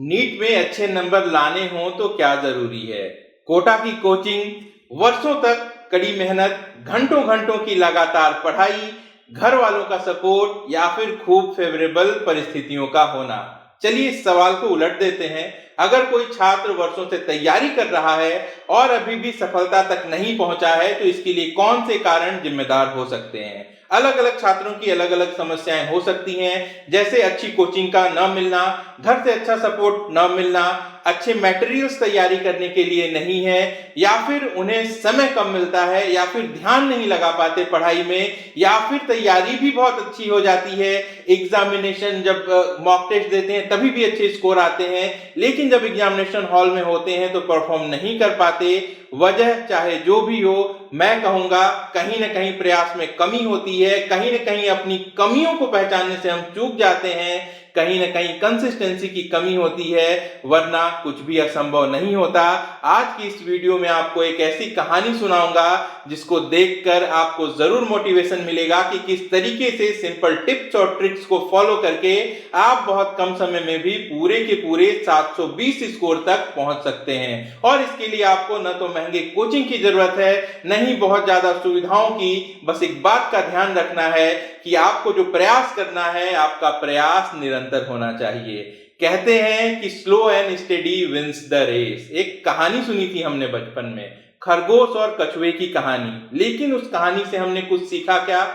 NEET में अच्छे number लाने हों तो क्या जरूरी है? कोटा की कोचिंग, वर्षों तक कड़ी मेहनत, घंटों घंटों की लगातार पढ़ाई, घर वालों का सपोर्ट या फिर खूब फेवरेबल परिस्थितियों का होना। चलिए इस सवाल को उलट देते हैं। अगर कोई छात्र वर्षों से तैयारी कर रहा है और अभी भी सफलता तक नहीं पहुंचा है तो इसके लिए कौन से कारण जिम्मेदार हो सकते हैं? अलग अलग छात्रों की अलग अलग समस्याएं हो सकती हैं, जैसे अच्छी कोचिंग का न मिलना, घर से अच्छा सपोर्ट न मिलना, अच्छे मटेरियल्स तैयारी करने के लिए नहीं है, या फिर उन्हें समय कम मिलता है, या फिर ध्यान नहीं लगा पाते पढ़ाई में, या फिर तैयारी भी बहुत अच्छी हो जाती है, एग्जामिनेशन जब मॉक टेस्ट देते हैं तभी भी अच्छे स्कोर आते हैं, लेकिन जब एग्जामिनेशन हॉल में होते हैं तो परफॉर्म नहीं कर पाते। वजह चाहे जो भी हो, मैं कहूंगा कहीं ना कहीं प्रयास में कमी होती है, कहीं ना कहीं अपनी कमियों को पहचानने से हम चूक जाते हैं, कहीं ना कहीं कंसिस्टेंसी की कमी होती है, वरना कुछ भी असंभव नहीं होता। आज की इस वीडियो में आपको एक ऐसी कहानी सुनाऊंगा जिसको देखकर आपको जरूर मोटिवेशन मिलेगा कि किस तरीके से सिंपल टिप्स और ट्रिक्स को फॉलो करके आप बहुत कम समय में भी पूरे के पूरे 720 स्कोर तक पहुंच सकते हैं। और इसके लिए आपको न तो महंगे कोचिंग की जरूरत है, न ही बहुत ज्यादा सुविधाओं की। बस एक बात का ध्यान रखना है कि आपको जो प्रयास करना है, आपका प्रयास निरंतर होना चाहिए। कहते हैं कि slow and steady wins the race. एक कहानी सुनी थी हमने बचपन में, खरगोश और कछुए की कहानी। लेकिन उस कहानी से हमने कुछ सीखा क्या?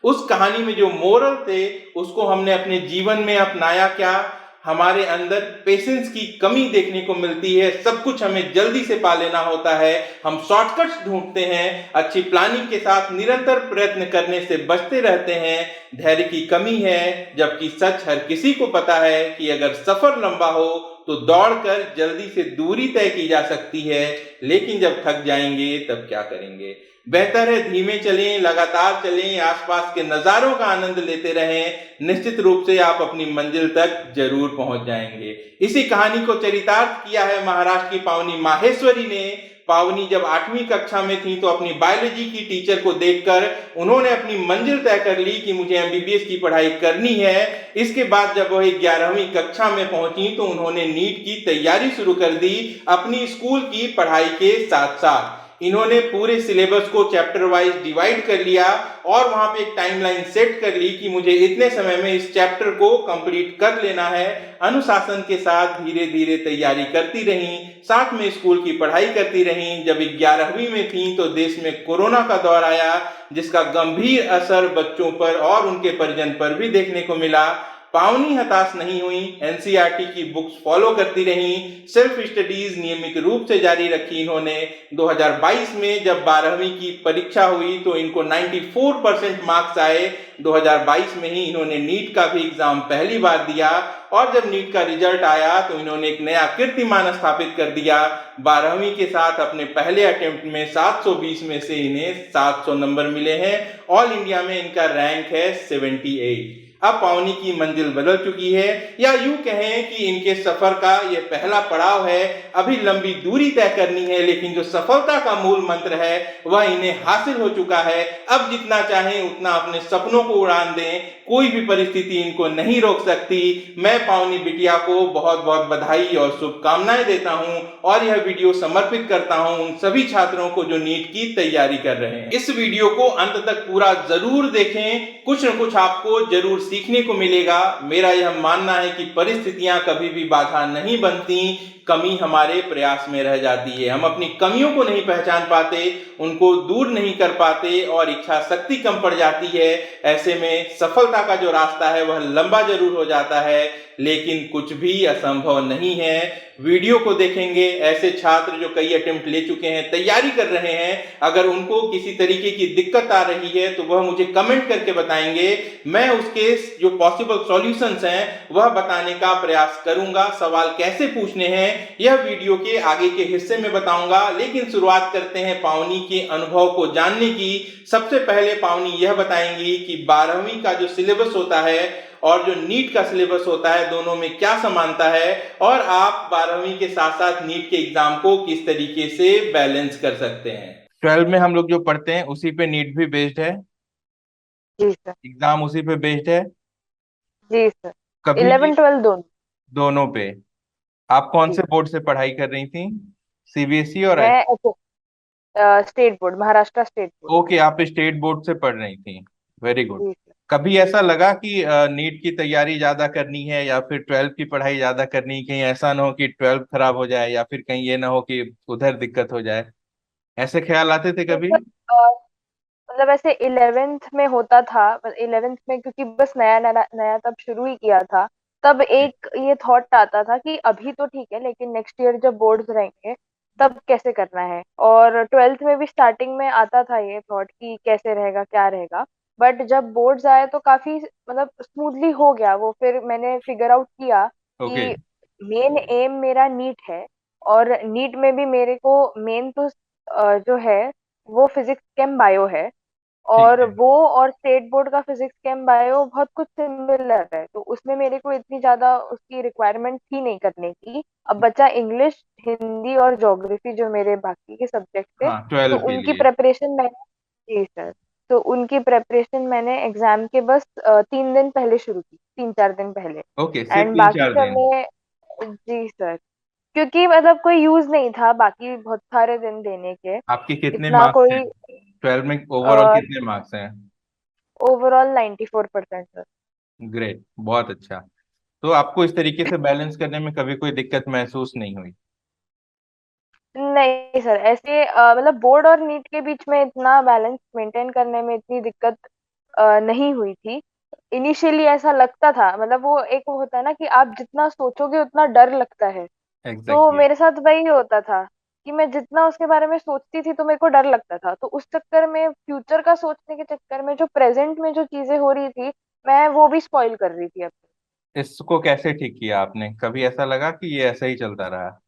उस कहानी में जो मोरल थे उसको हमने अपने जीवन में अपनाया क्या? हमारे अंदर पेशेंस की कमी देखने को मिलती है, सब कुछ हमें जल्दी से पा लेना होता है, हम शॉर्टकट्स ढूंढते हैं, अच्छी प्लानिंग के साथ निरंतर प्रयत्न करने से बचते रहते हैं, धैर्य की कमी है। जबकि सच हर किसी को पता है कि अगर सफर लंबा हो तो दौड़कर जल्दी से दूरी तय की जा सकती है, लेकिन जब थक जाएंगे तब क्या करेंगे? बेहतर है धीमे चलें, लगातार चलें, आसपास के नजारों का आनंद लेते रहें। निश्चित रूप से आप अपनी मंजिल तक जरूर पहुंच जाएंगे। इसी कहानी को चरितार्थ किया है महाराष्ट्र की पावनी माहेश्वरी ने। पावनी जब 8वीं कक्षा में थी तो अपनी बायोलॉजी की टीचर को देखकर उन्होंने अपनी मंजिल तय कर ली कि मुझे एमबीबीएस की पढ़ाई करनी है। इसके बाद जब वह 11वीं कक्षा में पहुंची तो उन्होंने नीट की तैयारी शुरू कर दी, अपनी स्कूल की पढ़ाई के साथ साथ। इन्होंने पूरे सिलेबस को चैप्टर वाइज डिवाइड कर लिया और वहां पे एक टाइमलाइन सेट कर ली कि मुझे इतने समय में इस चैप्टर को कंप्लीट कर लेना है। अनुशासन के साथ धीरे धीरे तैयारी करती रही, साथ में स्कूल की पढ़ाई करती रही। जब 11वीं में थी तो देश में कोरोना का दौर आया, जिसका गंभीर असर बच्चों पर और उनके परिजन पर भी देखने को मिला। पावनी हताश नहीं हुई, एनसीईआरटी की बुक्स फॉलो करती रही, सेल्फ स्टडीज नियमित रूप से जारी रखी इन्होंने। 2022 में जब 12वीं की परीक्षा हुई तो इनको 94% मार्क्स आए। 2022 में ही इन्होंने नीट का भी एग्जाम पहली बार दिया और जब नीट का रिजल्ट आया तो इन्होंने एक नया कीर्तिमान स्थापित कर दिया। 12वीं के साथ अपने पहले अटेम्प्ट में 720 में से इन्हें 700 नंबर मिले हैं। ऑल इंडिया में इनका रैंक है 78। अब पावनी की मंजिल बदल चुकी है, या यूं कहें कि इनके सफर का यह पहला पड़ाव है। अभी लंबी दूरी तय करनी है, लेकिन जो सफलता का मूल मंत्र है वह इन्हें हासिल हो चुका है। अब जितना चाहें उतना अपने सपनों को उड़ान दें, कोई भी परिस्थिति इनको नहीं रोक सकती। मैं पावनी बिटिया को बहुत बहुत बधाई और शुभकामनाएं देता हूं और यह वीडियो समर्पित करता हूं उन सभी छात्रों को जो नीट की तैयारी कर रहे हैं। इस वीडियो को अंत तक पूरा जरूर देखें, कुछ न कुछ आपको जरूर सीखने को मिलेगा। मेरा यह मानना है कि परिस्थितियां कभी भी बाधा नहीं बनती, कमी हमारे प्रयास में रह जाती है। हम अपनी कमियों को नहीं पहचान पाते, उनको दूर नहीं कर पाते और इच्छा शक्ति कम पड़ जाती है। ऐसे में सफलता का जो रास्ता है वह लंबा जरूर हो जाता है, लेकिन कुछ भी असंभव नहीं है। वीडियो को देखेंगे ऐसे छात्र जो कई अटेम्प्ट ले चुके हैं, तैयारी कर रहे हैं, अगर उनको किसी तरीके की दिक्कत आ रही है तो वह मुझे कमेंट करके बताएंगे। मैं उसके जो पॉसिबल सॉल्यूशंस हैं वह बताने का प्रयास करूंगा। सवाल कैसे पूछने हैं यह वीडियो के आगे के हिस्से में बताऊंगा, लेकिन शुरुआत करते हैं पावनी के अनुभव को जानने की। सबसे पहले पावनी यह बताएंगी कि 12वीं का जो सिलेबस होता है और जो नीट का सिलेबस होता है दोनों में क्या समानता है, और आप 12वीं के साथ साथ नीट के एग्जाम को किस तरीके से बैलेंस कर सकते हैं। 12 में हम लोग जो पढ़ते हैं उसी पे नीट भी बेस्ड है, जी सर। एग्जाम उसी पे बेस्ड है। जी सर। कभी भी 11 12 दोनों। दोनों पे आप कौन जी। से बोर्ड से पढ़ाई कर रही थी? सीबीएसई और मैं state board, Maharashtra state board. Okay, आप स्टेट बोर्ड से पढ़ रही थी। Very good. जी सर। कभी ऐसा लगा कि नीट की तैयारी ज्यादा करनी है या फिर ट्वेल्थ की पढ़ाई ज्यादा करनी है? कहीं ऐसा ना हो कि ट्वेल्थ खराब हो जाए या फिर कहीं ये ना हो कि उधर दिक्कत हो जाए, ऐसे ख्याल आते थे तो कभी? सर, मतलब ऐसे 11th में होता था, 11th में क्योंकि बस नया नया नया तब शुरू ही किया था। तब एक ये थॉट आता था कि अभी तो ठीक है, लेकिन नेक्स्ट ईयर जब बोर्ड्स रहेंगे तब कैसे करना है। और 12th में भी स्टार्टिंग में आता था ये थॉट कि कैसे रहेगा क्या रहेगा। बट जब बोर्ड्स आए तो काफी मतलब स्मूथली हो गया वो। फिर मैंने फिगर आउट किया ओके। कि मेन एम मेरा नीट है। और नीट में भी मेरे को मेन तो जो है वो फिजिक्स केम बायो है। ठीक और है। वो और स्टेट बोर्ड का फिजिक्स केम बायो बहुत कुछ सिमिलर है, तो उसमें मेरे को इतनी ज्यादा उसकी रिक्वायरमेंट थी नहीं करने की। अब बचा इंग्लिश, हिंदी और ज्योग्राफी जो मेरे बाकी के सब्जेक्ट थे। हाँ, तो 12 के उनकी लिए। प्रेपरेशन मैंने, जी सर, तो उनकी प्रेपरेशन मैंने एग्जाम के बस 3 दिन पहले शुरू की, 3 4 दिन पहले। ओके, सिर्फ एंड तीन बाकी चार दिन समय, जी सर, क्योंकि मतलब कोई यूज नहीं था बाकी बहुत सारे दिन देने के। आपके कितने इतना मार्क्स हैं? कोई, 12 में ओवरऑल कितने मार्क्स हैं? Overall 94% sir. ग्रेट, बहुत अच्छा। तो आपको इस तरीके से बैलेंस करने में कभी कोई दिक्कत महसूस नहीं हुई? नहीं सर, ऐसे मतलब बोर्ड और नीट के बीच में इतना बैलेंस मेंटेन करने में इतनी दिक्कत नहीं हुई थी। इनिशियली ऐसा लगता था, मतलब वो एक वो होता है ना कि आप जितना सोचोगे उतना डर लगता है। तो एग्जैक्टली। मेरे साथ वही होता था कि मैं जितना उसके बारे में सोचती थी तो मेरे को डर लगता था। तो उस चक्कर में, फ्यूचर का सोचने के चक्कर में, जो प्रेजेंट में जो चीजें हो रही थी मैं वो भी स्पॉइल कर रही थी अब। इसको कैसे ठीक किया आपने? कभी ऐसा लगा कि ये ऐसा ही चलता रहा?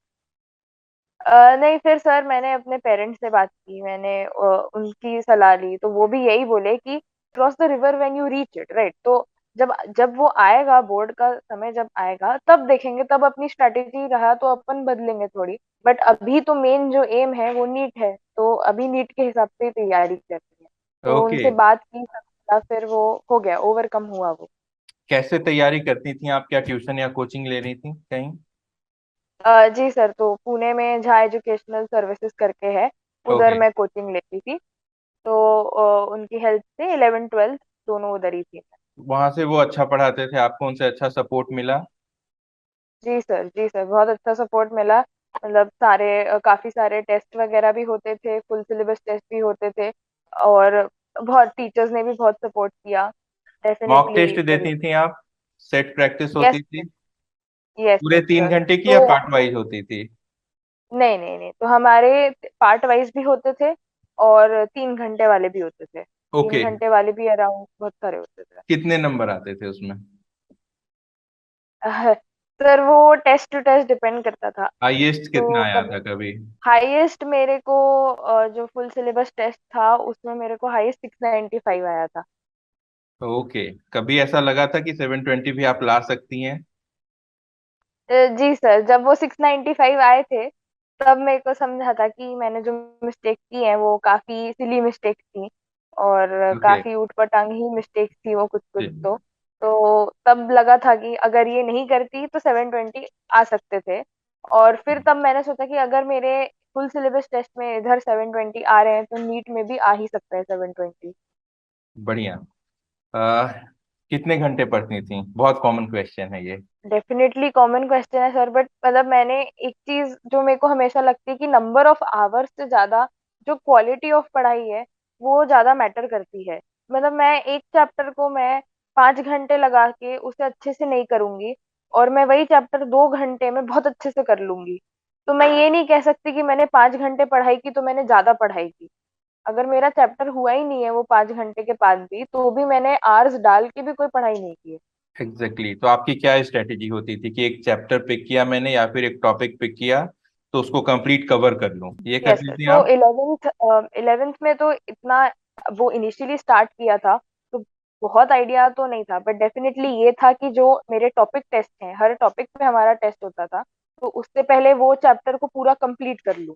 नहीं, फिर सर मैंने अपने पेरेंट्स से बात की, मैंने उनकी सलाह ली, तो वो भी यही बोले कि cross the river when you reach it, right. तो जब जब वो आएगा, बोर्ड का समय जब आएगा तब देखेंगे, तब अपनी स्ट्रैटेजी रहा तो अपन बदलेंगे थोड़ी। बट अभी तो मेन जो एम है वो नीट है, तो अभी नीट के हिसाब से ही तैयारी कर रही है। तो ओके। उनसे बात की, फिर वो हो गया, ओवरकम हुआ वो। कैसे तैयारी करती थी आप? क्या ट्यूशन या कोचिंग ले रही थी कहीं? जी सर, तो पुणे में झा एजुकेशनल सर्विसेज करके है, उधर ओके। मैं कोचिंग लेती थी। तो उनकी हेल्प से 11th 12th दोनों उधर ही थी। वहां से वो अच्छा पढ़ाते थे? आपको उनसे अच्छा सपोर्ट मिला? जी सर, जी सर, बहुत अच्छा सपोर्ट मिला। मतलब सारे काफी सारे टेस्ट वगैरह भी होते थे, फुल सिलेबस टेस्ट भी होते थे। और बहुत टीचर्स ने भी बहुत सपोर्ट किया, मॉक डेफिनेटली। टेस्ट देती थी आप? सेट प्रैक्टिस यस, होती थी? यस पूरे तीन सर। घंटे की या तो पार्ट वाइज होती थी? नहीं नहीं नहीं, तो हमारे पार्ट वाइज भी होते थे और 3 घंटे वाले भी होते थे। तीन ओके। घंटे वाले भी अराउंड बहुत सारे होते थे। कितने नंबर आते थे उसमें? सर वो टेस्ट टू टेस्ट डिपेंड करता था। हाईएस्ट कितना तो आया कभी था कभी? हाईएस्ट मेरे को जो फुल सिलेबस टेस्ट था उसमें मेरे को हाईएस्ट 695 आया था। ओके। कभी ऐसा लगा था कि 720 भी आप ला सकती हैं? जी सर, जब वो 695 आए थे तब मेरे को समझा था कि मैंने जो मिस्टेक की है वो काफी सिली मिस्टेक थी। और ओके। काफी ऊटपटांग ही मिस्टेक थी वो, कुछ कुछ जी। तो तब लगा था कि अगर ये नहीं करती तो 720 आ सकते थे। और फिर तब मैंने सोचा कि अगर मेरे फुल सिलेबस टेस्ट में इधर 720 आ रहे हैं तो नीट में भी आ ही सकता है 720। बढ़िया। आ, कितने घंटे पढ़ती थी? बहुत कॉमन क्वेश्चन है ये। डेफिनेटली कॉमन क्वेश्चन है सर, बट मतलब मैंने एक चीज जो मेरे को हमेशा लगती है कि नंबर ऑफ आवर्स से ज्यादा जो क्वालिटी ऑफ पढ़ाई है वो ज्यादा मैटर करती है। मतलब मैं एक चैप्टर को मैं 5 घंटे लगा के उसे अच्छे से नहीं करूंगी, और मैं वही चैप्टर 2 घंटे में बहुत अच्छे से कर लूंगी। तो मैं ये नहीं कह सकती कि मैंने 5 घंटे पढ़ाई की तो मैंने ज्यादा पढ़ाई की। अगर मेरा चैप्टर हुआ ही नहीं है वो 5 घंटे के बाद भी, तो भी मैंने आवर्स डाल के भी कोई पढ़ाई नहीं की है। एग्जैक्टली तो आपकी क्या स्ट्रेटेजी होती थी कि एक चैप्टर पिक किया मैंने या फिर एक टॉपिक पिक किया तो उसको कंप्लीट कवर कर लूं, ये यस करती सर, थी तो आप? 11th में तो इतना वो इनिशियली स्टार्ट किया था, तो बहुत आइडिया तो नहीं था, बट डेफिनेटली ये था कि जो मेरे टॉपिक टेस्ट हैं, हर टॉपिक पे हमारा टेस्ट होता था, तो उससे पहले वो चैप्टर को पूरा कंप्लीट कर लूं।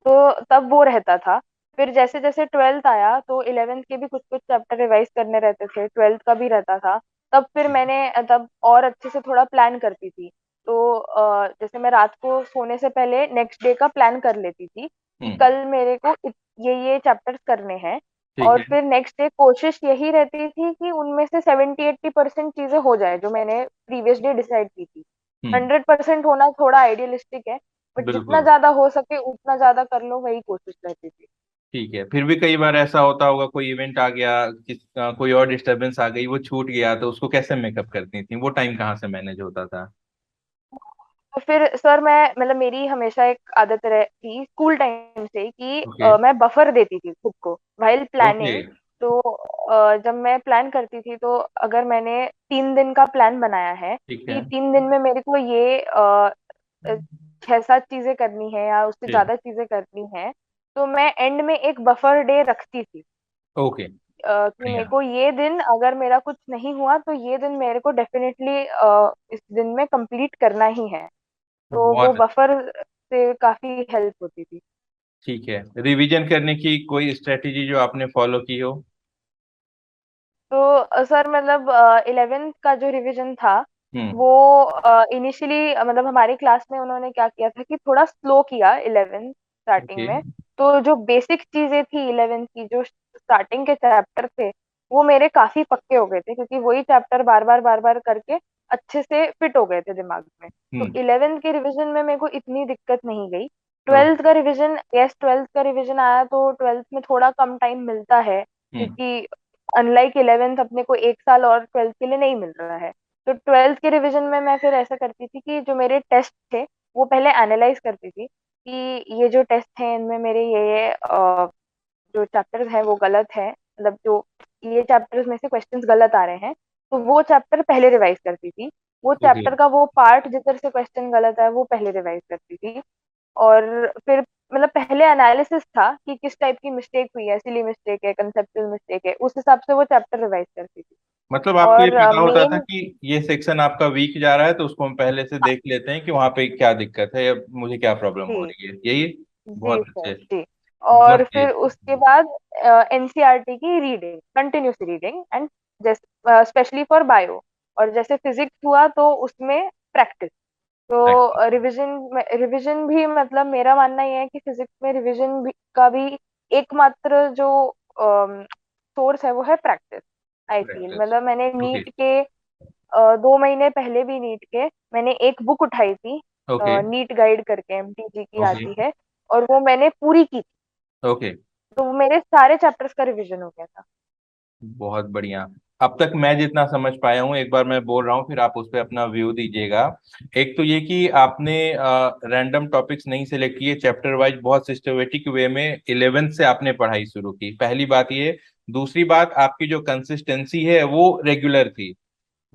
तो तब वो रहता था। फिर जैसे जैसे 12th आया तो 11th के भी कुछ कुछ चैप्टर रिवाइज करने रहते थे, 12th का भी रहता था। तब फिर मैंने तब और अच्छे से थोड़ा प्लान करती थी तो जैसे मैं रात को सोने से पहले नेक्स्ट डे का प्लान कर लेती थी कि हम्म। कल मेरे को ये चैप्टर्स करने हैं। ठीक और है। फिर नेक्स्ट डे कोशिश यही रहती थी कि उनमें से 70-80% चीजें हो जाए जो मैंने प्रीवियस डे डिसाइड की थी। हम्म। 100% होना थोड़ा आइडियलिस्टिक है, बट जितना बिल्कुल। ज्यादा हो सके उतना ज्यादा कर लो, वही कोशिश रहती थी। ठीक है, फिर भी कई बार ऐसा होता होगा, कोई इवेंट आ गया, कोई और डिस्टरबेंस आ गई, वो छूट गया, तो उसको कैसे मेकअप करती थी? वो टाइम कहाँ से मैनेज होता था? तो फिर सर मैं मतलब मेरी हमेशा एक आदत रह थी स्कूल टाइम से कि ओके। मैं बफर देती थी खुद को व्हाइल ओके। प्लानिंग। तो जब मैं प्लान करती थी तो अगर मैंने 3 दिन का प्लान बनाया है ठीक है। कि 3 दिन में मेरे को ये 6-7 चीजें करनी है या उससे जी। ज्यादा चीजें करनी है, तो मैं एंड में एक बफर डे रखती थी। ओके। कि मेरे बढ़िया। को ये दिन अगर मेरा कुछ नहीं हुआ तो ये दिन मेरे को डेफिनेटली इस दिन में कंप्लीट करना ही है। तो वो बहुत अच्छा। बफर से काफी हेल्प होती थी। ठीक है, रिवीजन करने की कोई स्ट्रेटेजी जो आपने फॉलो की हो? तो सर मतलब 11th का जो रिवीजन था हम्म। वो इनिशियली मतलब हमारी क्लास में उन्होंने क्या किया था कि थोड़ा स्लो किया 11th स्टार्टिंग ओके। में। तो जो बेसिक चीजें थी 11th की, जो स्टार्टिंग के चैप्टर थे, वो मेरे काफी पक्के हो गए थे क्योंकि वही चैप्टर बार बार करके अच्छे से फिट हो गए थे दिमाग में। तो हम्म। 11th के रिवीजन में मेरे को इतनी दिक्कत नहीं गई। ओके। 12th का रिवीजन, यस 12th का रिवीजन आया तो 12th में थोड़ा कम टाइम मिलता है हम्म। क्योंकि अनलाइक 11th अपने को 1 साल और 12th के लिए नहीं मिल रहा है। तो 12th के रिवीजन में मैं फिर ऐसा करती थी कि जो मेरे टेस्ट थे वो पहले एनालाइज करती थी कि ये जो टेस्ट हैं इनमें मेरे ये जो चैप्टर्स हैं वो गलत है, मतलब जो ये चैप्टर्स में से क्वेश्चंस गलत आ रहे हैं, तो वो चैप्टर पहले रिवाइज करती थी। वो ओके। चैप्टर का वो पार्ट जिधर से क्वेश्चन गलत है वो पहले रिवाइज करती थी। और फिर मतलब पहले एनालिसिस था कि किस टाइप की मिस्टेक हुई है, सिली मिस्टेक है, कंसेप्चुअल मिस्टेक है, उस हिसाब से वो चैप्टर रिवाइज करती थी। मतलब आपको ये और पता होता था मेन, कि ये सेक्शन आपका वीक जा रहा है, तो उसको हम पहले से देख लेते हैं कि वहां पे क्या दिक्कत है या मुझे क्या प्रॉब्लम हो जी रही है, यही? जी बहुत सर अच्छे। जी। बहुत और फिर तेज। उसके बाद एनसीईआरटी की रीडिंग, कंटिन्यूस रीडिंग, एंड जैसे स्पेशली फॉर बायो। और जैसे फिजिक्स हुआ तो उसमें प्रैक्टिस। तो प्रैक्टिस। रिवीजन भी मतलब मेरा मानना ये है कि फिजिक्स में रिवीजन भी का भी एकमात्र जो सोर्स है वो है प्रैक्टिस। I feel practice. मतलब मैंने ओके। नीट के 2 महीने पहले भी नीट के मैंने एक बुक उठाई थी, ओके। नीट गाइड करके एमटीजी की ओके। आती है, और वो मैंने पूरी की थी। ओके। तो वो मेरे सारे चैप्टर्स का रिवीजन हो गया था। बहुत बढ़िया। अब तक मैं जितना समझ पाया हूँ, एक बार मैं बोल रहा हूँ, फिर आप उस पर अपना व्यू दीजिएगा। एक तो ये कि आपने रैंडम टॉपिक्स नहीं सिलेक्ट किए, चैप्टर वाइज बहुत सिस्टमेटिक वे में 11th से आपने पढ़ाई शुरू की, पहली बात ये। दूसरी बात, आपकी जो कंसिस्टेंसी है वो रेगुलर थी।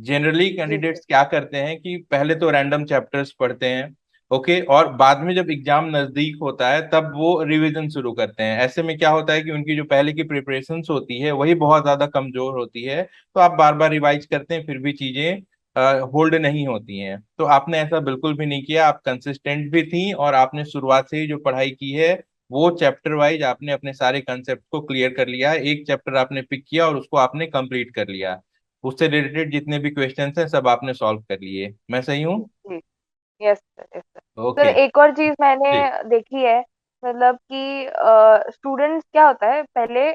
जनरली जी सर। कैंडिडेट्स क्या करते हैं कि पहले तो रैंडम चैप्टर्स पढ़ते हैं, ओके, और बाद में जब एग्जाम नजदीक होता है तब वो रिवीजन शुरू करते हैं। ऐसे में क्या होता है कि उनकी जो पहले की प्रिपरेशंस होती है वही बहुत ज्यादा कमजोर होती है, तो आप बार बार रिवाइज करते हैं फिर भी चीजें होल्ड नहीं होती हैं। तो आपने ऐसा बिल्कुल भी नहीं किया, आप कंसिस्टेंट भी थी और आपने शुरुआत से ही जो पढ़ाई की है वो चैप्टर वाइज आपने अपने सारे कंसेप्ट को क्लियर कर लिया है। एक चैप्टर आपने पिक किया और उसको आपने कंप्लीट कर लिया, उससे रिलेटेड जितने भी क्वेश्चंस हैं सब आपने सॉल्व कर लिए। मैं सही हूँ? जी yes sir, yes sir. Sir okay. एक और चीज मैंने जी। देखी है, मतलब कि स्टूडेंट्स क्या होता है पहले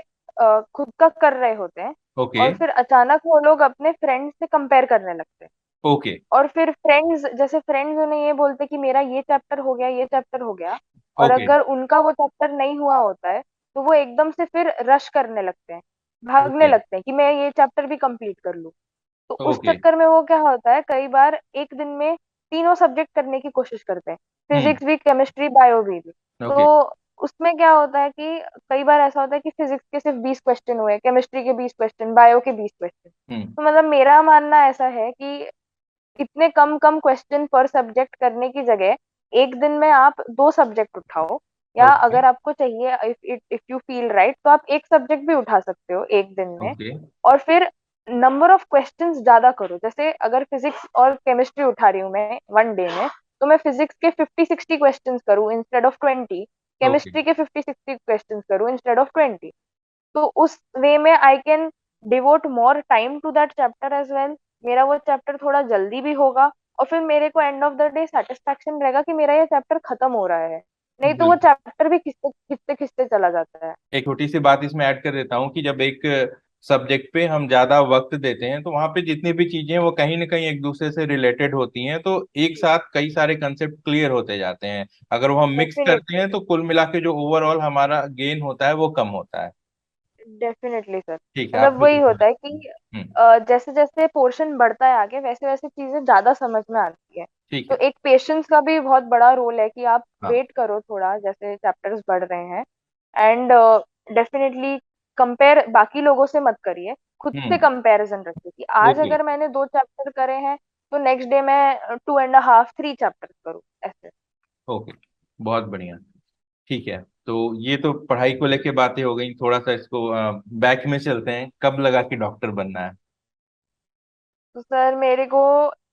खुद का कर रहे होते हैं ओके। और फिर अचानक वो लोग अपने फ्रेंड्स से कंपेयर करने लगते हैं। ओके। और फिर फ्रेंड्स, जैसे फ्रेंड्स उन्हें ये बोलते कि मेरा ये चैप्टर हो गया, ये चैप्टर हो गया, और ओके। अगर उनका वो चैप्टर नहीं हुआ होता है तो वो एकदम से फिर रश करने लगते हैं, भागने ओके। लगते हैं कि मैं ये चैप्टर भी कंप्लीट कर लूं। तो उस ओके। चक्कर में वो क्या होता है, कई बार एक दिन में तीनों सब्जेक्ट करने की कोशिश करते हैं, हम्म। फिजिक्स भी, केमिस्ट्री, बायो भी। ओके। तो उसमें क्या होता है कि कई बार ऐसा होता है कि फिजिक्स के सिर्फ 20 क्वेश्चन हुए, केमिस्ट्री के 20 क्वेश्चन, बायो के 20 क्वेश्चन। हम्म। तो मतलब मेरा मानना ऐसा है कि इतने कम कम क्वेश्चन पर सब्जेक्ट करने की जगह एक दिन में आप 2 सब्जेक्ट उठाओ, या ओके। अगर आपको चाहिए, इफ यू फील राइट, तो आप एक सब्जेक्ट भी उठा सकते हो एक दिन में। ओके। और फिर नंबर ऑफ क्वेश्चंस ज्यादा करो, जैसे अगर फिजिक्स और केमिस्ट्री उठा रही हूँ मैं 1 डे में, तो मैं फिजिक्स के 50-60 क्वेश्चंस करूँ इंस्टेड ऑफ 20, ओके। केमिस्ट्री के 50-60 क्वेश्चंस करूँ इंस्टेड ऑफ 20। तो उस वे में I can devote more time to that chapter as well. मेरा वो चैप्टर थोड़ा जल्दी भी होगा और फिर मेरे को end of the day satisfaction रहेगा कि मेरा ये चैप्टर खत्म हो रहा है। नहीं तो वो बिल्कुल। चैप्टर भी खिंचते खिंचते खिंचते चला जाता है। एक छोटी सी बात इसमें ऐड कर देता हूँ कि जब एक सब्जेक्ट पे हम ज्यादा वक्त देते हैं तो वहां पे जितनी भी चीजें हैं वो कहीं ना कहीं एक दूसरे से रिलेटेड होती हैं, तो एक साथ कई सारे कंसेप्ट क्लियर होते जाते हैं। अगर वो हम मिक्स करते हैं डेफिनेटली। तो कुल मिला के जो ओवरऑल हमारा गेन होता है वो कम होता है। Definitely sir. ठीक है, आप मतलब वही बिल्कुल। होता है कि हम्म। जैसे जैसे पोर्शन बढ़ता है आगे, वैसे वैसे चीजें ज्यादा समझ में आती है। ठीक तो है। एक पेशेंस का भी बहुत बड़ा रोल है कि आप हाँ। वेट करो थोड़ा, जैसे चैप्टर्स बढ़ रहे हैं। एंड डेफिनेटली कंपेयर बाकी लोगों से मत करिए, खुद से हम्म। कंपैरिजन रखिए कि आज ओके। अगर मैंने 2 चैप्टर करे हैं तो नेक्स्ट डे मैं 2.5 3 चैप्टर करूँ, ऐसे। ओके, बहुत बढ़िया। ठीक है, तो ये तो पढ़ाई को लेके बातें हो गई। थोड़ा सा इसको बैक में चलते हैं, कब लगा कि डॉक्टर बनना है? तो सर मेरे को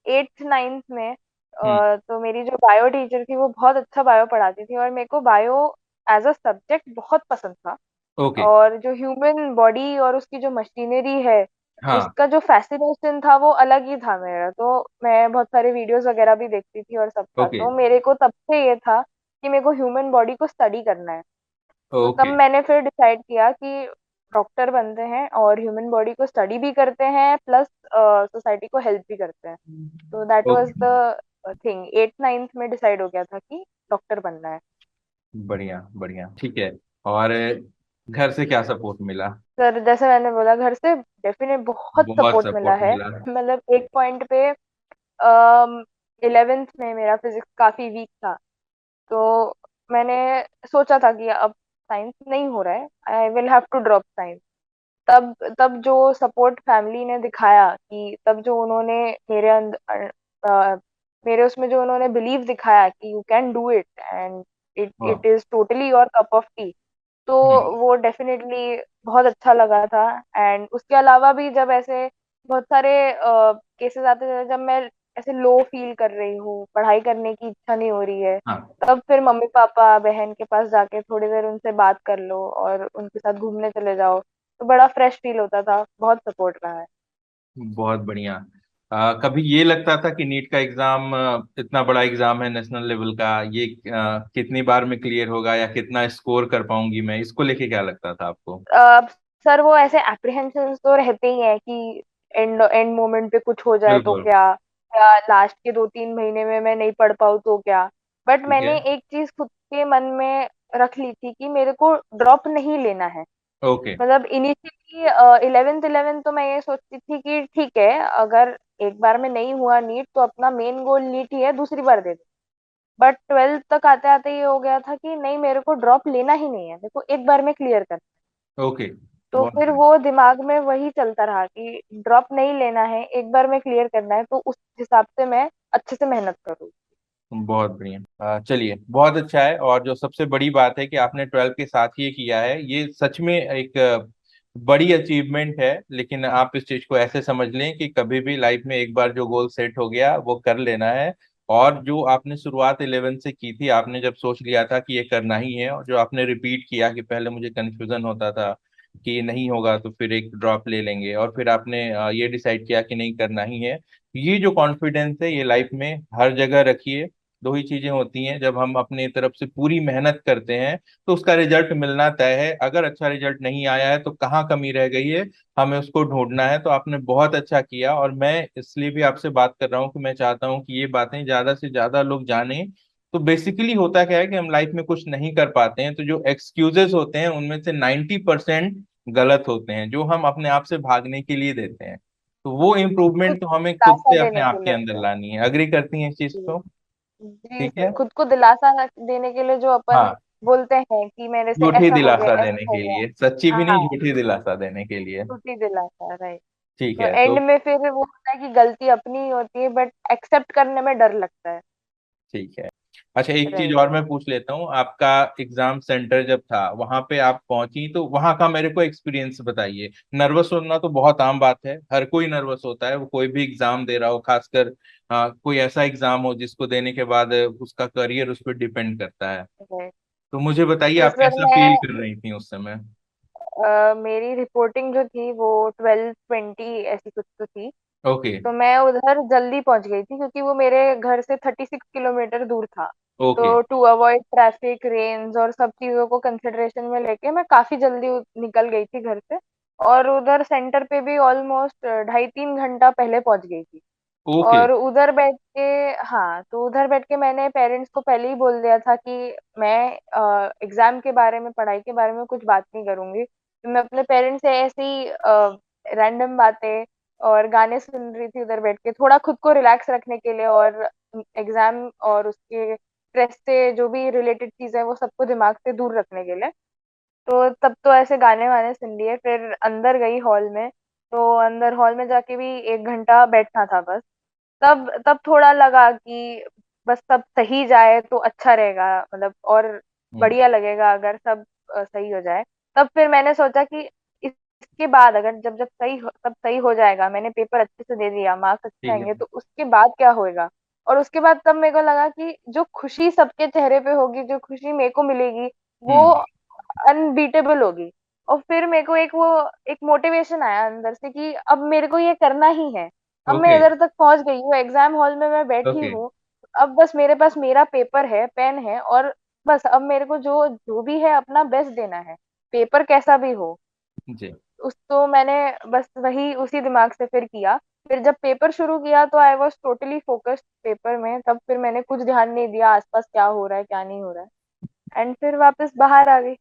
8th 9th में हम्म। तो मेरी जो बायो टीचर थी वो बहुत अच्छा बायो पढ़ाती थी, और मेरे को बायो एज अ सब्जेक्ट बहुत पसंद था। ओके। और जो ह्यूमन बॉडी और उसकी जो मशीनरी है, हाँ। उसका जो फैसिनेशन था वो अलग ही था मेरा। तो मैं बहुत सारे वीडियोस वगैरह भी देखती थी और सबका, ओके। तो मेरे को तब से ये था कि मेरे को ह्यूमन बॉडी को स्टडी करना है। तो तब ओके। मैंने फिर डिसाइड किया कि डॉक्टर बनते हैं और ह्यूमन बॉडी को स्टडी भी करते हैं, प्लस सोसाइटी को हेल्प भी करते हैं। तो that was okay. The thing, 8th 9th में डिसाइड हो गया था कि डॉक्टर बनना है। बढ़िया बढ़िया, ठीक है। और घर से क्या सपोर्ट मिला? सर जैसे मैंने बोला, घर से डेफिनेट बहुत बहुत सपोर्ट मिला सपोर्ट है। मिला। मतलब एक पॉइंट पे 11th में मेरा फिजिक्स काफी वीक था। तो मैंने सोचा था कि अब साइंस नहीं हो रहा है, I will have to drop science. तब तब जो सपोर्ट फैमिली ने दिखाया, कि तब जो उन्होंने मेरे अंदर मेरे उसमें जो उन्होंने बिलीव दिखाया कि you can do it and it वाह। It is totally your cup of tea. तो हम्म। वो डेफिनेटली बहुत अच्छा लगा था। एंड उसके अलावा भी जब ऐसे बहुत सारे केसेस आते थे, जब मैं ऐसे लो फील कर रही हूँ, पढ़ाई करने की इच्छा नहीं हो रही है, हाँ। तब फिर मम्मी पापा बहन के पास जाके थोड़ी देर उनसे बात कर लो और उनके साथ घूमने चले जाओ, तो बड़ा फ्रेश फील होता था। बहुत सपोर्ट रहा है। बहुत बढ़िया। कभी ये लगता था कि नीट का एग्जाम इतना बड़ा एग्जाम है नेशनल लेवल का, ये कितनी बार में क्लियर होगा या कितना स्कोर कर पाऊंगी मैं, इसको लेके क्या लगता था आपको? अ, सर वो ऐसे एप्रीहेंशन तो रहते ही हैं कि एंड एंड मोमेंट पे कुछ हो जाए तो बिल्कुल। क्या, या लास्ट के 2 3 महीने में मैं नहीं पढ़ पाऊँ तो क्या। बट ठीक है। मैंने एक चीज खुद के मन में रख ली थी कि मेरे को ड्रॉप नहीं लेना है। ओके। मतलब इनिशियली 11th 11th तो मैं ये सोचती थी कि ठीक है, अगर एक बार में नहीं हुआ नीट तो अपना मेन गोल नीट ही है, दूसरी बार दे दे। बट 12th तक आते आते ये हो गया था कि नहीं, मेरे को ड्रॉप लेना ही नहीं है, मेरे को एक बार में क्लियर करना है। ओके। तो बहुत फिर बढ़िया। वो दिमाग में वही चलता रहा कि ड्रॉप नहीं लेना है, एक बार में क्लियर करना है, तो उस हिसाब से मैं अच्छे से मेहनत करूँ। बहुत बढ़िया। चलिए, बहुत अच्छा है। और जो सबसे बड़ी बात है कि आपने 12th के साथ ये किया है, ये सच में एक बड़ी अचीवमेंट है। लेकिन आप इस चीज को ऐसे समझ लें कि कभी भी लाइफ में एक बार जो गोल सेट हो गया वो कर लेना है। और जो आपने शुरुआत 11th से की थी, आपने जब सोच लिया था कि ये करना ही है, और जो आपने रिपीट किया कि पहले मुझे कंफ्यूजन होता था कि ये नहीं होगा तो फिर एक ड्रॉप ले लेंगे, और फिर आपने ये डिसाइड किया कि नहीं, करना ही है। ये जो कॉन्फिडेंस है ये लाइफ में हर जगह रखिए। दो ही चीजें होती हैं, जब हम अपने तरफ से पूरी मेहनत करते हैं तो उसका रिजल्ट मिलना तय है। अगर अच्छा रिजल्ट नहीं आया है तो कहाँ कमी रह गई है, हमें उसको ढूंढना है। तो आपने बहुत अच्छा किया, और मैं इसलिए भी आपसे बात कर रहा हूँ कि मैं चाहता हूँ कि ये बातें ज्यादा से ज्यादा लोग जानें। तो बेसिकली होता क्या है कि हम लाइफ में कुछ नहीं कर पाते हैं तो जो एक्सक्यूजेस होते हैं उनमें से 90% गलत होते हैं, जो हम अपने आप से भागने के लिए देते हैं। तो वो खुद इम्प्रूवमेंट तो को हमें खुद दिलासा से अपने देने आप के के लिए अंदर होता है। लानी है। अग्री करती हैं इस चीज जी। को? जी ठीक है। सर, खुद को दिलासा देने के लिए जो अपन हाँ, बोलते हैं कि मेरे से झूठी ऐसा हो दिलासा गया, देने ऐसा हो के गया। लिए, सच्ची भी नहीं, हाँ, झूठी दिलासा देने के लिए। छुट्टी दिलासा, राइट। ठीक तो है, एंड तो में फिर वो होता है कि गलती अपनी ही होती है, बट एक्सेप्ट करने में डर लगता है। ठीक है। अच्छा, एक चीज राइट। और मैं पूछ लेता हूँ। आपका एग्जाम सेंटर जब था वहां पे आप पहुंची तो वहां का मेरे को एक्सपीरियंस बताइए। नर्वस होना तो बहुत आम बात है, हर कोई नर्वस होता है, वो कोई भी एग्जाम दे रहा हो, खासकर कोई ऐसा एग्जाम हो जिसको देने के बाद उसका करियर उस पर डिपेंड करता है। राइट। तो मुझे बताइए, तो आप सर कैसा मैं फील कर रही थी उस समय? मेरी रिपोर्टिंग जो थी वो 12 20 ऐसी कुछ तो थी। ओके। तो मैं उधर जल्दी पहुंच गई थी क्योंकि वो मेरे घर से 36 किलोमीटर दूर था। ओके। तो टू अवॉइड ट्रैफिक रेन्स और सब चीजों को कंसिडरेशन में लेके मैं काफी जल्दी निकल गई थी घर से। और उधर सेंटर पे भी ऑलमोस्ट 2.5-3 घंटा पहले पहुंच गई थी। ओके। और उधर बैठ के, हाँ, तो उधर बैठ के मैंने पेरेंट्स को पहले ही बोल दिया था कि मैं एग्जाम के बारे में, पढ़ाई के बारे में कुछ बात नहीं करूंगी। तो मैं अपने पेरेंट्स से ऐसे ही रैंडम बातें और गाने सुन रही थी उधर बैठ के, थोड़ा खुद को रिलैक्स रखने के लिए, और एग्जाम और उसके स्ट्रेस से जो भी रिलेटेड चीजें हैं वो सबको दिमाग से दूर रखने के लिए। तो तब तो ऐसे गाने वाने सुन लिए, फिर अंदर गई हॉल में। तो अंदर हॉल में जाके भी 1 घंटा बैठना था बस। तब तब थोड़ा लगा कि बस सब सही जाए तो अच्छा रहेगा, मतलब और हम्म। बढ़िया लगेगा अगर सब सही हो जाए। तब फिर मैंने सोचा कि इसके बाद अगर जब जब सब सही हो जाएगा, मैंने पेपर अच्छे से दे दिया, मार्क्स अच्छे ठीक है। आएंगे, तो उसके बाद क्या होएगा। और उसके बाद तब मेरे को लगा कि जो खुशी सबके चेहरे पे होगी, जो खुशी मेरे को मिलेगी, वो हम्म। अनबीटेबल होगी। और फिर मेरे को एक मोटिवेशन आया अंदर से कि अब मेरे को ये करना ही है। अब मैं ओके। इधर तक पहुंच गई हूँ, एग्जाम हॉल में मैं बैठी ओके। हूँ। अब बस मेरे पास मेरा पेपर है, पेन है, और बस अब मेरे को जो जो भी है अपना बेस्ट देना है, पेपर कैसा भी हो। जी। उस तो मैंने बस वही उसी दिमाग से फिर किया। फिर जब पेपर शुरू किया तो I was totally focused paper में, तब फिर मैंने कुछ ध्यान नहीं दिया आसपास क्या हो रहा है क्या नहीं हो रहा है, एंड फिर वापस बाहर आ गई।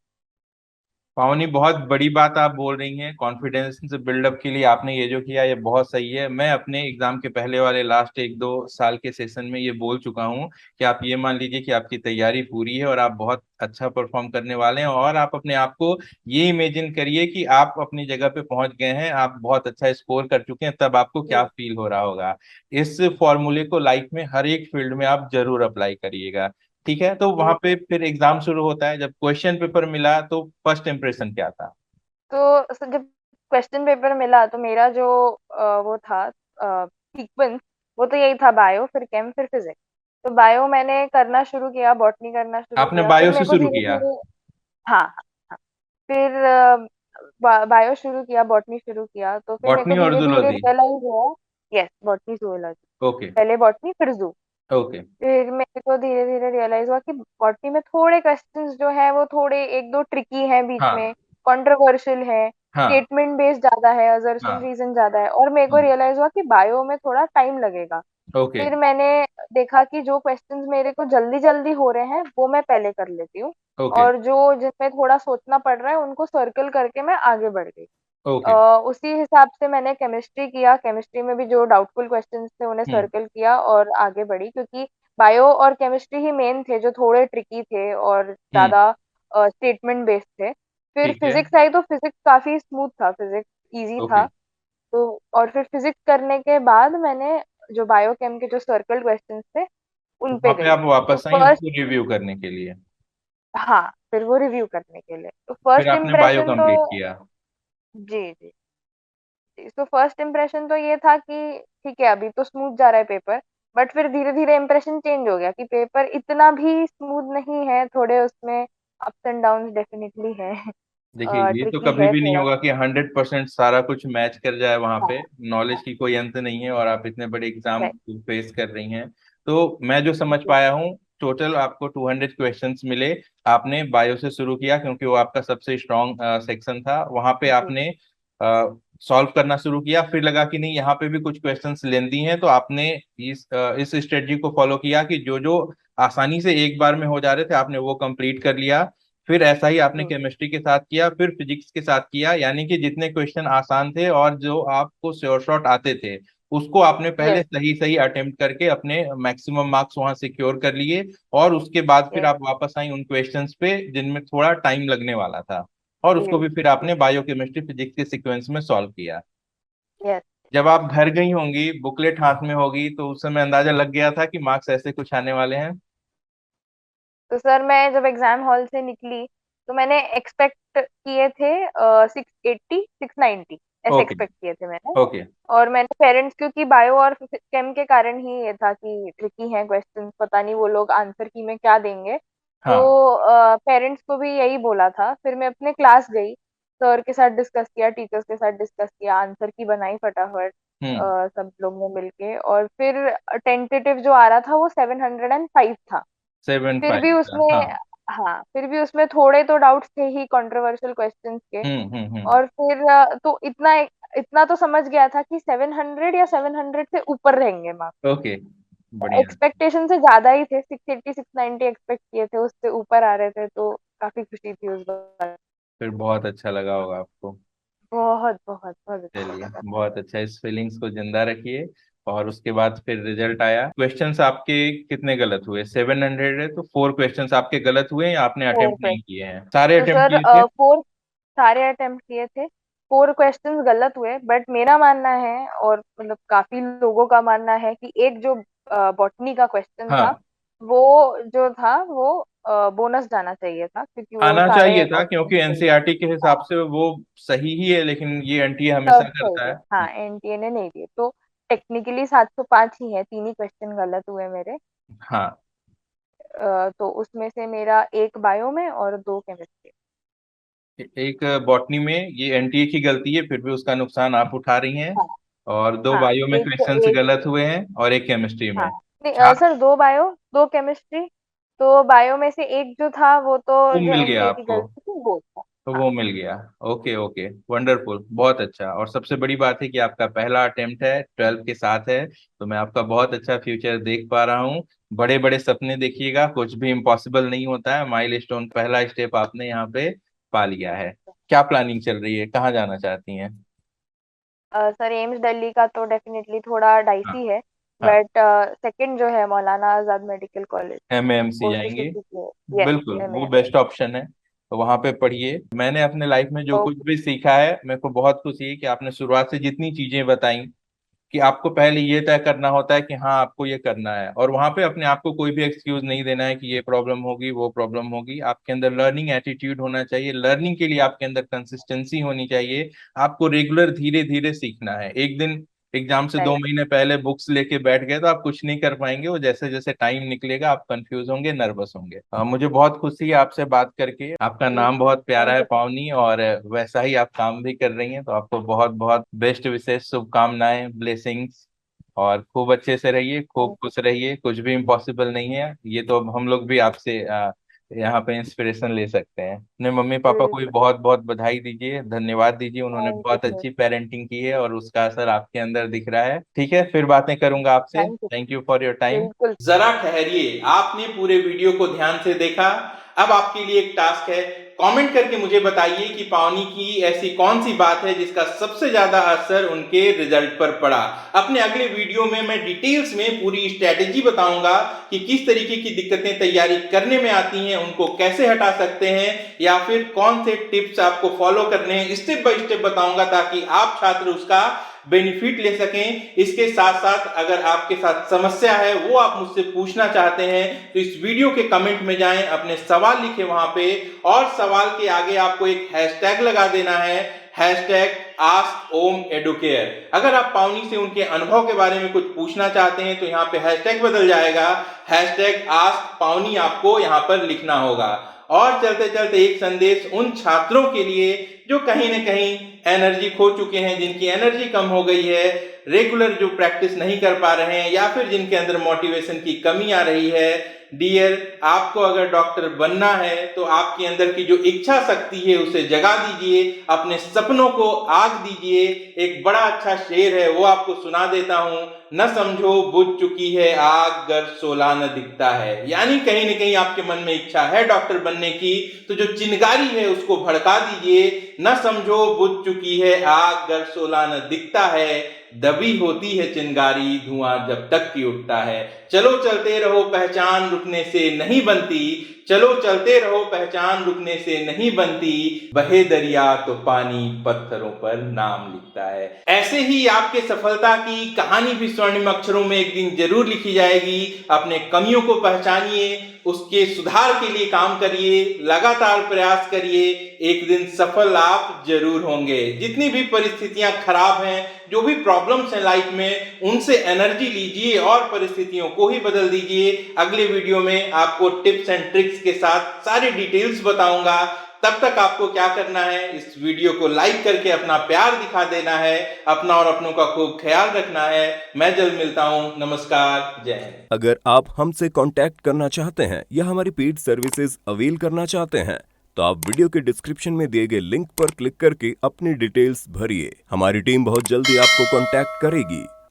पावनी, बहुत बड़ी बात आप बोल रही हैं। कॉन्फिडेंस बिल्डअप के लिए आपने ये जो किया ये बहुत सही है। मैं अपने एग्जाम के पहले वाले लास्ट 1-2 साल के सेशन में ये बोल चुका हूँ कि आप ये मान लीजिए कि आपकी तैयारी पूरी है और आप बहुत अच्छा परफॉर्म करने वाले हैं, और आप अपने आप को ये इमेजिन करिए कि आप अपनी जगह पे पहुंच गए हैं, आप बहुत अच्छा स्कोर कर चुके हैं, तब आपको क्या जी। फील हो रहा होगा। इस फॉर्मूले को लाइफ में हर एक फील्ड में आप जरूर अप्लाई करिएगा। ठीक है, तो वहां जी पे सर। फिर एग्जाम शुरू होता है, जब क्वेश्चन पेपर मिला तो फर्स्ट इम्प्रेशन क्या था? जब क्वेश्चन पेपर मिला तो मेरा जो वो था सीक्वेंस, वो तो यही था, बायो फिर केम फिर फिजिक्स। तो बायो मैंने करना शुरू किया, बॉटनी करना शुरू आपने किया, फिर बायो से मेरे को शुरू धीरे किया? धीरे, हाँ, हाँ, फिर बायो शुरू किया, बॉटनी शुरू किया, तो फिर मेरे को बॉटनी और धीरे धीरे जूलॉजी? रियलाइज हुआ। Yes, botany zoology. ओके। पहले बॉटनी फिर जू। ओके। फिर मेरे को धीरे धीरे रियलाइज हुआ कि बॉटनी में थोड़े क्वेश्चंस जो है वो थोड़े एक दो ट्रिकी हैं बीच हाँ। में, कंट्रोवर्शियल है, हाँ। स्टेटमेंट बेस्ड ज्यादा है, असर्शन हाँ। रीजन ज्यादा है, और मेरे को हम्म। रियलाइज हुआ कि बायो में थोड़ा टाइम लगेगा। ओके। फिर मैंने देखा कि जो क्वेश्चंस मेरे को जल्दी जल्दी हो रहे हैं वो मैं पहले कर लेती हूँ, ओके। और जो जिसमें थोड़ा सोचना पड़ रहा है उनको सर्कल करके मैं आगे बढ़ गई। ओके। उसी हिसाब से मैंने केमिस्ट्री किया, केमिस्ट्री में भी जो डाउटफुल क्वेश्चंस थे उन्हें हम्म। सर्कल किया और आगे बढ़ी, क्योंकि बायो और केमिस्ट्री ही मेन थे जो थोड़े ट्रिकी थे और हम्म। ज्यादा स्टेटमेंट बेस्ड थे। फिर ठीक है। फिजिक्स आई तो फिजिक्स काफी स्मूथ था, फिजिक्स इजी ओके। था। तो और फिर फिजिक्स करने के बाद मैंने जो बायो केम के जो सर्कल क्वेश्चंस थे उन वहां पे पे गई। आप तो वापस आई फर्स्ट, उसको रिव्यू करने के लिए? हाँ, फिर वो रिव्यू करने के लिए तो फिर फर्स्ट आपने बायो इम्प्रेशन तो, कंप्लीट किया? जी जी, तो फर्स्ट इम्प्रेशन तो ये था कि ठीक है अभी तो स्मूथ जा रहा है पेपर। बट फिर धीरे धीरे इम्प्रेशन चेंज हो गया कि पेपर इतना भी स्मूथ नहीं है, थोड़े उसमें अप्स एंड डाउन्स डेफिनेटली है। देखिए, ये तो ट्रिकी कभी है भी नहीं थोड़ा। होगा कि 100% सारा कुछ मैच कर जाए वहां पे। हाँ, नॉलेज की कोई अंत नहीं है, और आप इतने बड़े एग्जाम राइट। फेस कर रही हैं। तो मैं जो समझ जी पाया हूँ, टोटल आपको 200 क्वेश्चंस मिले। आपने बायो से शुरू किया क्योंकि वो आपका सबसे स्ट्रॉन्ग सेक्शन था। वहां पे जी आपने सॉल्व करना शुरू किया, फिर लगा कि नहीं यहाँ पे भी कुछ क्वेश्चंस लेंदी हैं, तो आपने इस स्ट्रेटजी को फॉलो किया कि जो जो आसानी से एक बार में हो जा रहे थे आपने वो कंप्लीट कर लिया। फिर ऐसा ही आपने जी। केमिस्ट्री के साथ किया, फिर फिजिक्स के साथ किया, यानी कि जितने क्वेश्चन आसान थे और जो आपको श्योर शॉट आते थे उसको आपने पहले यस। सही सही अटेम्प्ट करके अपने मैक्सिमम मार्क्स वहां सिक्योर कर लिए। और उसके बाद फिर यस। आप वापस आई उन क्वेश्चंस पे जिनमें थोड़ा टाइम लगने वाला था, और जी उसको भी फिर जी। आपने बायोकेमिस्ट्री फिजिक्स के सीक्वेंस में सॉल्व किया। यस। जब आप घर गई होंगी, बुकलेट हाथ में होगी, तो उस समय अंदाजा लग गया था कि मार्क्स ऐसे कुछ आने वाले हैं? तो सर मैं जब एग्जाम हॉल से निकली तो मैंने एक्सपेक्ट किए थे 680 690, ऐसे ओके। एक्सपेक्ट किए थे मैंने। ओके। और मैंने पेरेंट्स, क्योंकि बायो और केम के कारण ही ये था कि ट्रिकी हैं क्वेश्चंस, पता नहीं वो लोग आंसर की में क्या देंगे, तो हाँ। पेरेंट्स को भी यही बोला था। फिर मैं अपने क्लास गई, सर के साथ डिस्कस किया, टीचर्स के साथ डिस्कस किया, आंसर की बनाई फटाफट। सब लोग ने मिलके, और फिर टेंटेटिव जो आ रहा था वो 705 था। फिर भी 7-5 का, उसमें, हाँ। हाँ फिर भी उसमें थोड़े तो डाउट्स थे ही कंट्रोवर्शियल क्वेश्चंस के। हम्म। और फिर तो इतना इतना तो समझ गया था कि 700 या 700 से ऊपर रहेंगे मार्क्स। ओके, बढ़िया। एक्सपेक्टेशन से ज्यादा ही थे, 680 690 एक्सपेक्ट किए थे, उससे ऊपर आ रहे थे तो काफी खुशी थी उस बार। फिर बहुत अच्छा लगा होगा आपको। बहुत बहुत बहुत अच्छा चलिए, लगा। बहुत अच्छा, इस फीलिंग्स को जिंदा रखिए। और उसके बाद फिर रिजल्ट आया, क्वेश्चंस आपके कितने गलत हुए? 700 है तो 4 क्वेश्चंस आपके गलत हुए या आपने फोर अटेम्प्ट नहीं क्वेश्चन किए हैं? सारे तो अटेम्प्ट सर, किए थे? फोर सारे अटेम्प्ट किए थे। 4 क्वेश्चंस गलत हुए, बट मेरा मानना है और मतलब काफी लोगों का मानना है कि एक जो बॉटनी का क्वेश्चन था, हाँ, वो जो था वो बोनस जाना चाहिए था, क्योंकि वो आना सारे चाहिए था ऑप्शन क्योंकि सही थे। एनसीईआरटी के हिसाब हाँ, से वो सही ही है, लेकिन ये एनटीए हमेशा सब सही करता थे, है। हाँ एनटीए ने नहीं दिए तो टेक्निकली 705 ही है, 3 ही क्वेश्चन गलत हुए मेरे। हाँ, तो उसमें से मेरा एक बायो में और 2 केमिस्ट्री। एक बॉटनी में ये एनटीए की गलती है, फिर भी उसका नुकसान आप उठा रही हैं। हाँ और 2 हाँ, बायो में एक क्वेश्चंस एक गलत हुए हैं और एक केमिस्ट्री हाँ में। नहीं, छात्र, सर 2 बायो 2 केमिस्ट्री। तो बायो में से एक जो था वो तो वो जो मिल गया एनटीए की आपको? गलती थी वो था। तो हाँ, वो मिल गया। ओके ओके, वंडरफुल, बहुत अच्छा। और सबसे बड़ी बात है कि आपका पहला अटेम्प्ट है, 12 के साथ है। तो मैं आपका बहुत अच्छा फ्यूचर देख पा रहा हूँ। बड़े बड़े सपने देखिएगा, कुछ भी इम्पॉसिबल नहीं होता है। माइलस्टोन, पहला स्टेप आपने यहाँ पे पा लिया है। क्या प्लानिंग चल रही है, कहाँ जाना चाहती हैं? सर एम्स दिल्ली का तो डेफिनेटली थोड़ा हाँ, डाइसी है, हाँ, बट सेकंड जो है Maulana Azad medical college, MMC कोशिश जाएंगे? इसी की है। यस, बिल्कुल, वो एमएम। बेस्ट ऑप्शन है। तो वहां पे पढ़िए। मैंने अपने लाइफ में जो तो कुछ भी सीखा है, मेरे को बहुत खुशी है कि आपने शुरुआत से जितनी चीजें बताई, कि आपको पहले ये तय करना होता है कि हाँ आपको ये करना है, और वहां पे अपने आप को कोई भी एक्सक्यूज नहीं देना है कि ये प्रॉब्लम होगी वो प्रॉब्लम होगी। आपके अंदर लर्निंग एटीट्यूड होना चाहिए, लर्निंग के लिए आपके अंदर कंसिस्टेंसी होनी चाहिए। आपको रेगुलर धीरे धीरे सीखना है। एक दिन एग्जाम से दो राइट। महीने पहले बुक्स लेके बैठ गए तो आप कुछ नहीं कर पाएंगे। वो जैसे जैसे टाइम निकलेगा आप कंफ्यूज होंगे, नर्वस होंगे। मुझे बहुत खुशी है आपसे बात करके। आपका नाम बहुत प्यारा थैंक है, यू सर। पावनी, और वैसा ही आप काम भी कर रही हैं। तो आपको बहुत बहुत बेस्ट विशेष शुभकामनाएं, ब्लेसिंग्स। और खूब अच्छे से रहिए, खूब थैंक यू। खुश रहिए। कुछ भी इम्पॉसिबल नहीं है। ये तो अब हम लोग भी आपसे यहाँ पे इंस्पिरेशन ले सकते हैं। अपने मम्मी पापा को भी बिल्कुल। बहुत बहुत बधाई दीजिए, धन्यवाद दीजिए। उन्होंने थैंक यू बहुत सर। अच्छी पेरेंटिंग की है और उसका असर आपके अंदर दिख रहा है। ठीक है, फिर बातें करूंगा आपसे। Thank you. Thank you for your time. बिल्कुल। जरा ठहरिए, आपने पूरे वीडियो को ध्यान से देखा। अब आपके लिए एक टास्क है। कमेंट करके मुझे बताइए कि पावनी की ऐसी कौन सी बात है जिसका सबसे ज्यादा असर उनके रिजल्ट पर पड़ा। अपने अगले वीडियो में मैं डिटेल्स में पूरी स्ट्रेटेजी बताऊंगा कि किस तरीके की दिक्कतें तैयारी करने में आती हैं, उनको कैसे हटा सकते हैं, या फिर कौन से टिप्स आपको फॉलो करने हैं, स्टेप बाय स्टेप बताऊंगा, ताकि आप छात्र उसका बेनिफिट ले सकें। इसके साथ साथ अगर आपके साथ समस्या है, वो आप मुझसे पूछना चाहते हैं, तो इस वीडियो के कमेंट में जाएं, अपने सवाल लिखें वहां पे, और सवाल के आगे आपको एक हैशटैग लगा देना है, हैशटैग आस्क ओम एडुकेयर। अगर आप पावनी से उनके अनुभव के बारे में कुछ पूछना चाहते हैं तो यहाँ पे हैशटैग बदल जाएगा, हैशटैग आस्क पावनी आपको यहाँ पर लिखना होगा। और चलते चलते एक संदेश उन छात्रों के लिए जो कहीं ना कहीं एनर्जी खो चुके हैं, जिनकी एनर्जी कम हो गई है, रेगुलर जो प्रैक्टिस नहीं कर पा रहे हैं, या फिर जिनके अंदर मोटिवेशन की कमी आ रही है। डियर, आपको अगर डॉक्टर बनना है तो आपके अंदर की जो इच्छा शक्ति है उसे जगा दीजिए, अपने सपनों को आग दीजिए। एक बड़ा अच्छा शेर है, वो आपको सुना देता हूं। न समझो बुझ चुकी है आग, गर शोला न दिखता है। यानी कहीं ना कहीं आपके मन में इच्छा है डॉक्टर बनने की, तो जो चिंगारी है उसको भड़का दीजिए। न समझो बुझ चुकी है आग, गर शोला न दिखता है, दबी होती है चिंगारी, धुआं जब तक की उठता है। चलो चलते रहो, पहचान रुकने से नहीं बनती। चलो चलते रहो, पहचान रुकने से नहीं बनती। बहे दरिया तो पानी पत्थरों पर नाम लिखता है। ऐसे ही आपके सफलता की कहानी भी स्वर्णिम अक्षरों में एक दिन जरूर लिखी जाएगी। अपने कमियों को पहचानिए, उसके सुधार के लिए काम करिए, लगातार प्रयास करिए। एक दिन सफल आप जरूर होंगे। जितनी भी परिस्थितियां खराब हैं, जो भी प्रॉब्लम्स हैं लाइफ में, उनसे एनर्जी लीजिए और परिस्थितियों को ही बदल दीजिए। अगले वीडियो में आपको टिप्स एंड ट्रिक्स के साथ सारी डिटेल्स बताऊंगा तब तक आपको क्या करना है, इस वीडियो को लाइक करके अपना प्यार दिखा देना है। अपना और अपनों का खूब ख्याल रखना है। मैं जल्द मिलता हूँ। नमस्कार, जय हिंद। अगर आप हमसे कांटेक्ट करना चाहते हैं या हमारी पेड सर्विसेज अवेल करना चाहते हैं तो आप वीडियो के डिस्क्रिप्शन में दिए गए लिंक पर क्लिक करके अपनी डिटेल्स भरिए। हमारी टीम बहुत जल्दी आपको कांटेक्ट करेगी।